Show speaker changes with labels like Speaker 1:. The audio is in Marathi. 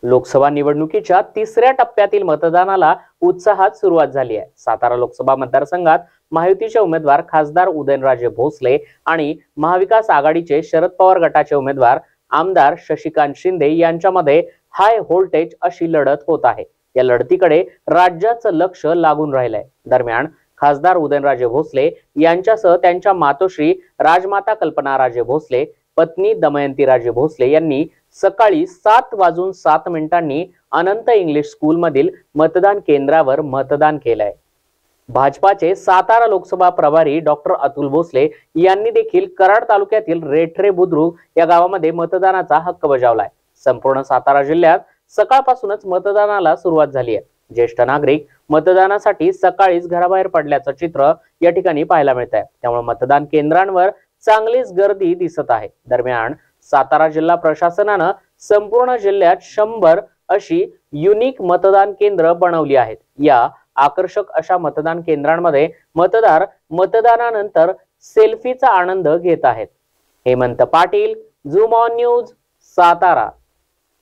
Speaker 1: लोकसभा निवडणुकीच्या तिसऱ्या टप्प्यातील मतदानाला उत्साहात सुरुवात झाली आहे। सातारा लोकसभा मतदारसंघात महायुतीचे उमेदवार खासदार उदयनराजे भोसले आणि महाविकास आघाडीचे शरद पवार गटाचे उमेदवार आमदार शशिकांत शिंदे यांच्यामध्ये हाय व्होल्टेज अशी लढत होत आहे। या लढतीकडे राज्याचं लक्ष लागून राहिलंय। दरम्यान खासदार उदयनराजे भोसले यांच्यासह त्यांच्या मातोश्री राजमाता कल्पनाराजे भोसले, पत्नी दमयंतीराजे भोसले यांनी सकाळी 7:07 अनंत इंग्लिश स्कूल मधील मतदान केंद्रावर मतदान केलंय। भाजपाचे सातारा लोकसभा प्रभारी डॉक्टर अतुल भोसले यांनी देखील कराड तालुक्यातील रेठरे बुद्रुक या गावामध्ये मतदानाचा हक्क बजावलाय। संपूर्ण सातारा जिल्ह्यात सकाळपासूनच मतदानाला सुरुवात झाली आहे। ज्येष्ठ नागरिक मतदानासाठी सकाळीच घराबाहेर पडल्याचं चित्र या ठिकाणी पाहायला मिळत आहे। त्यामुळे मतदान केंद्रांवर चांगलीच गर्दी दिसत आहे। दरम्यान सातारा जिल्हा प्रशासनानं संपूर्ण जिल्ह्यात 100 अशी युनिक मतदान केंद्र बनवली आहेत। या आकर्षक अशा मतदान केंद्रांमध्ये मतदार मतदानानंतर सेल्फीचा आनंद घेत आहेत। Hemant Patil, zoom on news, Satara.